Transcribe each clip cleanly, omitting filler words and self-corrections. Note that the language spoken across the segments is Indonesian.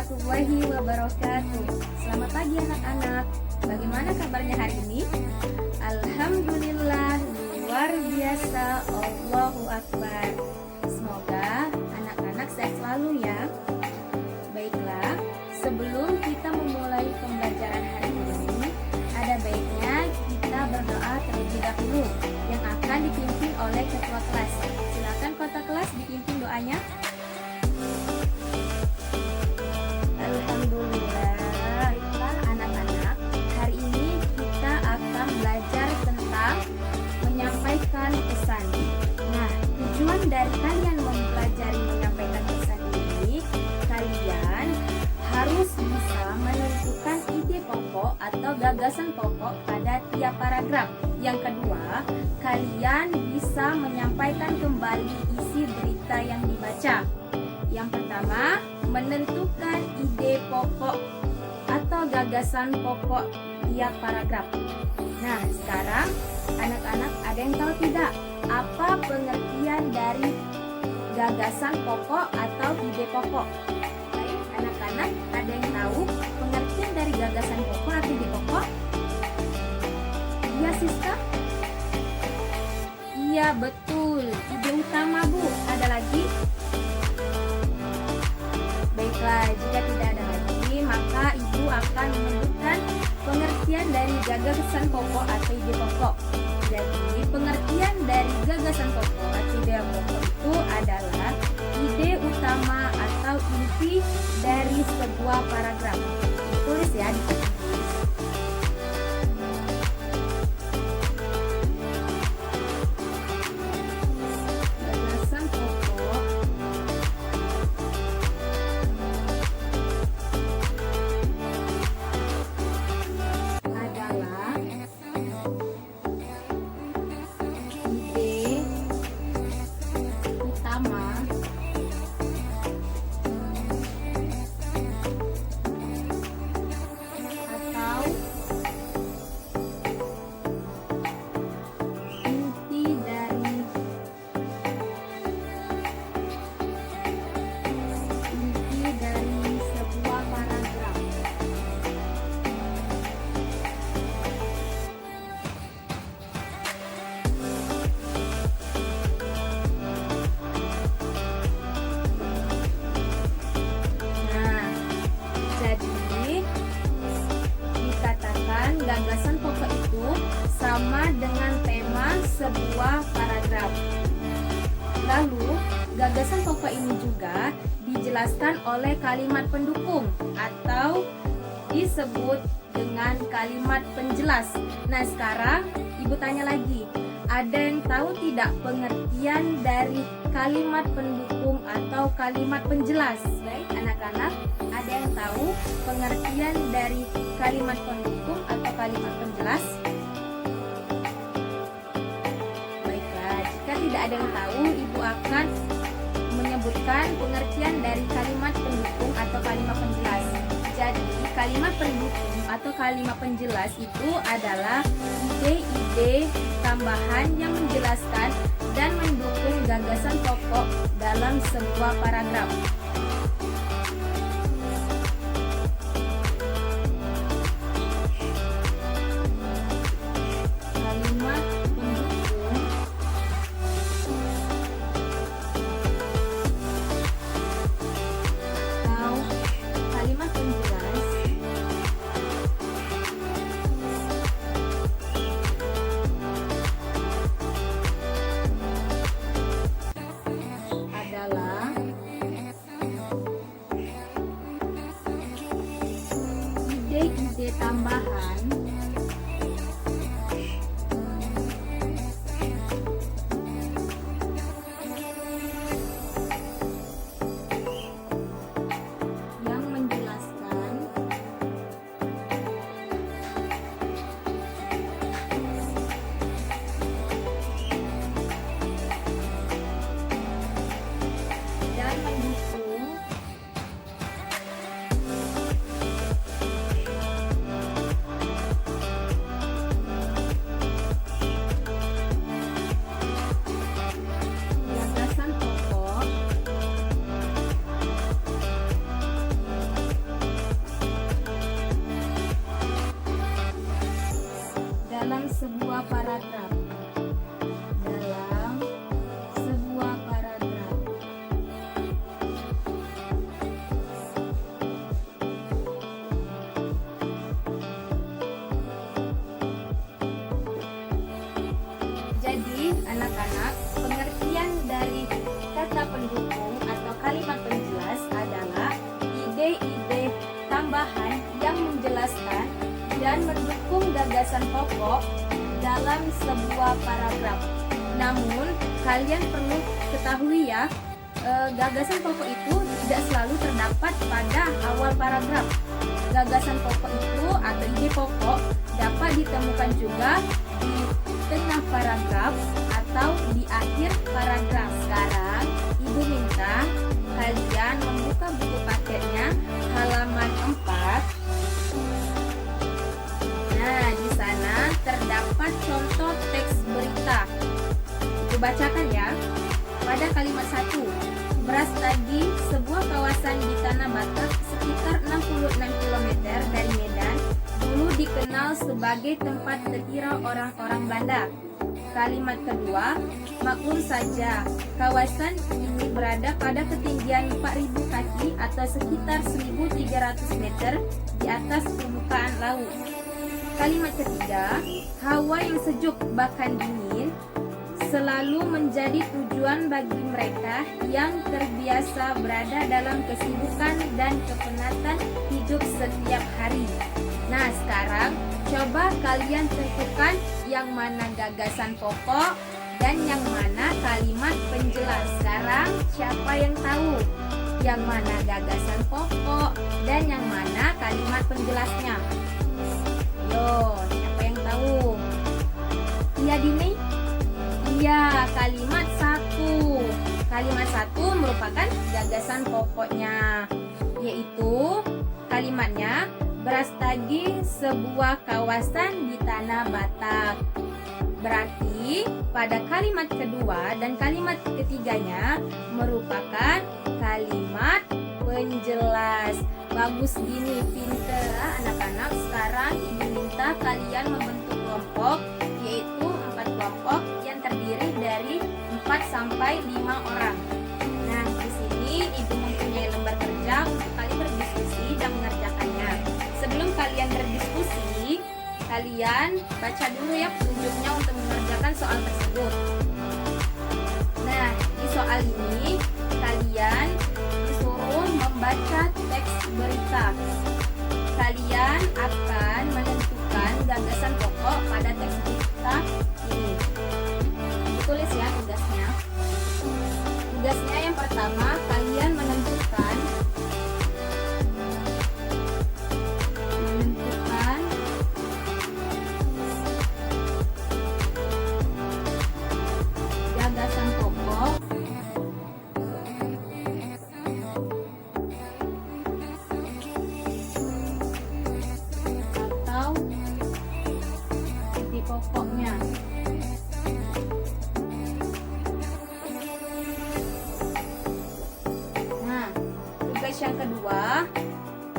warahmatullahi wabarakatuh. Selamat pagi anak-anak. Bagaimana kabarnya hari ini? Alhamdulillah, luar biasa, Allahu Akbar. Semoga anak-anak sehat selalu ya. Baiklah, sebelum kita memulai pembelajaran hari ini, ada baiknya kita berdoa terlebih dahulu yang akan dipimpin oleh ketua kelas. Silakan ketua kelas dipimpin doanya. Alhamdulillah. Baiklah anak-anak, hari ini kita akan belajar tentang menyampaikan pesan. Nah, tujuan dari kalian mempelajari menyampaikan pesan ini, kalian harus bisa menentukan ide pokok atau gagasan pokok pada tiap paragraf. Yang kedua, kalian bisa menyampaikan kembali isi berita yang dibaca. Yang pertama, menentukan ide pokok atau gagasan pokok tiap paragraf. Nah, sekarang anak-anak ada yang tahu tidak apa pengertian dari gagasan pokok atau ide pokok? Baik, anak-anak ada yang tahu pengertian dari gagasan pokok atau ide pokok? Iya, Siska? Iya, betul. Ide utama, Bu. Ada lagi? Baiklah, jika tidak ada lagi, maka Ibu akan menyebutkan pengertian dari gagasan pokok atau ide pokok. Jadi, pengertian dari gagasan pokok atau ide pokok itu adalah ide utama atau inti dari sebuah paragraf. Tulis ya di sini. Gagasan pokok adalah ide utama atau inti dari sebuah paragraf. Nah, jadi dikatakan gagasan pokok itu sama dengan tema sebuah paragraf. Lalu, gagasan pokok ini juga dijelaskan oleh kalimat pendukung atau disebut dengan kalimat penjelas. Nah, sekarang Ibu tanya lagi, ada yang tahu tidak pengertian dari kalimat pendukung atau kalimat penjelas? Baik, anak-anak, ada yang tahu pengertian dari kalimat pendukung atau kalimat penjelas? Baiklah, jika tidak ada yang tahu, Ibu akan menyebutkan pengertian dari kalimat pendukung atau kalimat penjelas. Jadi, kalimat pendukung atau kalimat penjelas itu adalah ide-ide tambahan yang menjelaskan dan mendukung gagasan pokok dalam sebuah paragraf. Kalimat pendukung atau kalimat penjelas adalah paragraf. Dalam sebuah paragraf. Jadi, anak-anak, pengertian dari kata pendukung atau kalimat penjelas adalah ide-ide tambahan yang menjelaskan dan mendukung gagasan pokok dalam sebuah paragraf. Namun, kalian perlu ketahui ya, gagasan pokok itu tidak selalu terdapat pada awal paragraf. Gagasan pokok itu atau ide pokok dapat ditemukan juga di tengah paragraf atau di akhir paragraf. Sekarang, Ibu minta kalian membuka buku paketnya halaman 4. Nah, di sana terdapat contoh teks berita. Aku bacakan ya. Pada kalimat 1, Brastagi, sebuah kawasan di Tanah Batak sekitar 66 km dari Medan, dulu dikenal sebagai tempat terkira orang-orang Belanda. Kalimat kedua, maklum saja, kawasan ini berada pada ketinggian 4.000 kaki atau sekitar 1.300 meter di atas permukaan laut. Kalimat ketiga, hawa yang sejuk bahkan dingin selalu menjadi tujuan bagi mereka yang terbiasa berada dalam kesibukan dan kepenatan hidup setiap hari. Nah, sekarang coba kalian tentukan yang mana gagasan pokok dan yang mana kalimat penjelas. Sekarang siapa yang tahu yang mana gagasan pokok dan yang mana kalimat penjelasnya? Yo, siapa yang tahu? Iya, Dini? Iya, kalimat 1. Kalimat 1 merupakan gagasan pokoknya, yaitu kalimatnya Brastagi, sebuah kawasan di Tanah Batak. Berarti pada kalimat kedua dan kalimat ketiganya merupakan kalimat penjelas. Bagus gini, pinter anak-anak. Sekarang Ibu minta kalian membentuk kelompok, yaitu 4 kelompok yang terdiri dari 4 sampai 5 orang. Nah, di sini Ibu mempunyai lembar kerja untuk kalian berdiskusi dan mengerjakannya. Sebelum kalian berdiskusi, kalian baca dulu ya petunjuknya untuk mengerjakan soal tersebut. Nah, di soal ini kalian disuruh membaca teks berita. Kalian akan menentukan gagasan pokok pada teks berita ini. Ditulis ya tugasnya. Tugasnya yang pertama, kalian menentukan gagasan pokok atau ide pokoknya. Nah, tugas yang kedua,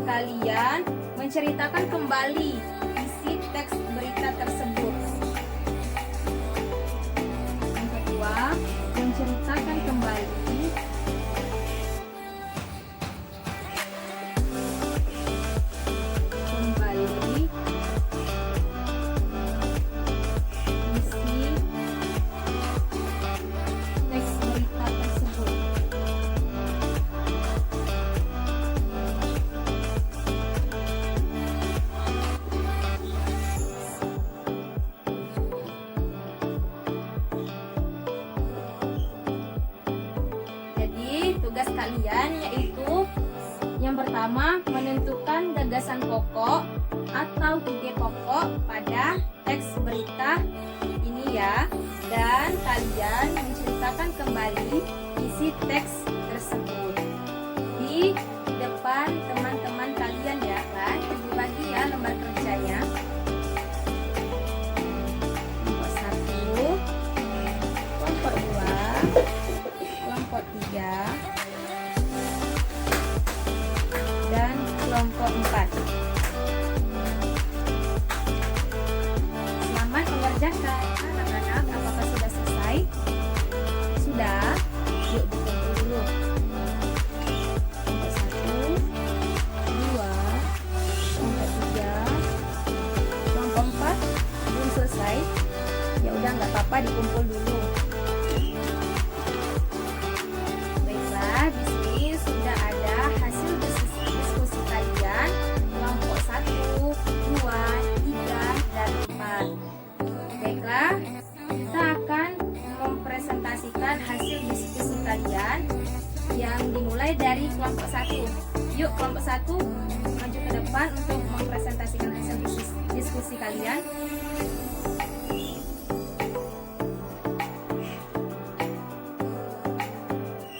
kalian menceritakan kembali isi teks berita tersebut. Yang kedua, menceritakan kembali isi teks berita tersebut. Tugas kalian yaitu yang pertama, menentukan gagasan pokok atau ide pokok pada teks berita ini ya, dan kalian menceritakan kembali isi teks tersebut di depan teman-teman kalian ya kan. Bagi ya lembar kerjanya. Kelompok 1, kelompok 2, kelompok 3, dan kelompok 4. Selamat mengerjakan. Ya nggak apa-apa, dikumpul dulu. Baiklah, di sini sudah ada hasil diskusi kalian kelompok 1, 2, 3, dan 4. Baiklah, kita akan mempresentasikan hasil diskusi kalian yang dimulai dari kelompok 1. Yuk, kelompok 1 maju ke depan untuk mempresentasikan hasil diskusi kalian.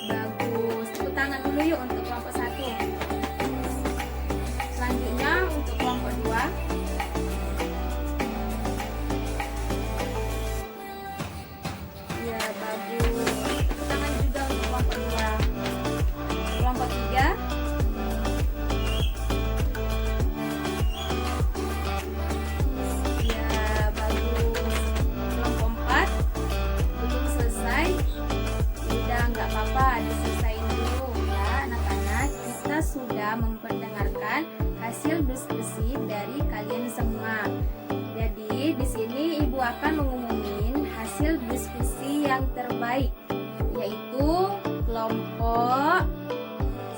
Bagus, tepuk tangan dulu yuk untuk kelompok 1. Selanjutnya untuk kelompok 2. Ya, bagus. Tepuk tangan juga untuk kelompok 2. Kelompok 3. Ya, bagus. Kelompok 4 belum selesai. Udah nggak apa-apa, diselesain dulu ya anak-anak. Kita sudah memperdengarkan hasil diskusi dari kalian semua. Jadi di sini ibu akan mengumumin hasil diskusi yang terbaik, yaitu kelompok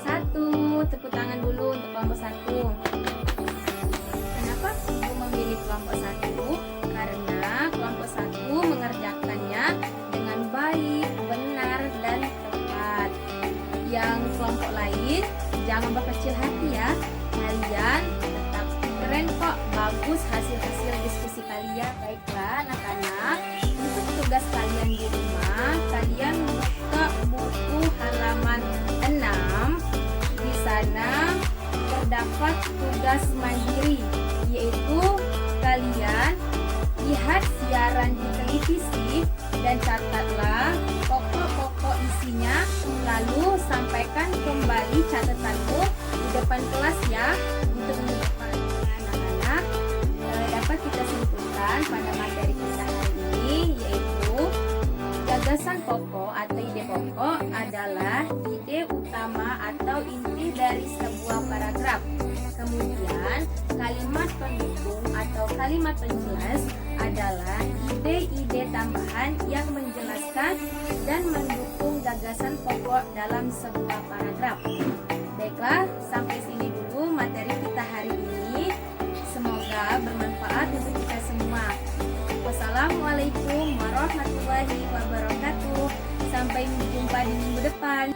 1. Tepuk tangan dulu untuk kelompok 1. Kenapa ibu memilih kelompok 1? Karena kelompok 1 mengerjakannya dengan baik, benar, dan tepat. Yang kelompok lain jangan berkecil hati ya. Kalian tetap keren kok, bagus hasil-hasil diskusi kalian. Baiklah anak-anak, untuk tugas kalian di rumah, kalian buka buku halaman 6. Di sana terdapat tugas mandiri, yaitu kalian lihat siaran di televisi dan catatlah pokok-pokok isinya, lalu sampaikan kembali catatanmu di depan kelas ya. Untuk mendapatkan anak-anak, dapat kita simpulkan pada materi kita hari ini, yaitu gagasan pokok atau ide pokok adalah ide utama atau inti dari sebuah paragraf. Kemudian kalimat pendukung atau kalimat penjelas adalah ide-ide tambahan yang menjelaskan dan mendukung gagasan pokok dalam sebuah paragraf. Baiklah, sampai sini dulu materi kita hari ini. Semoga bermanfaat untuk kita semua. Wassalamualaikum warahmatullahi wabarakatuh. Sampai jumpa di minggu depan.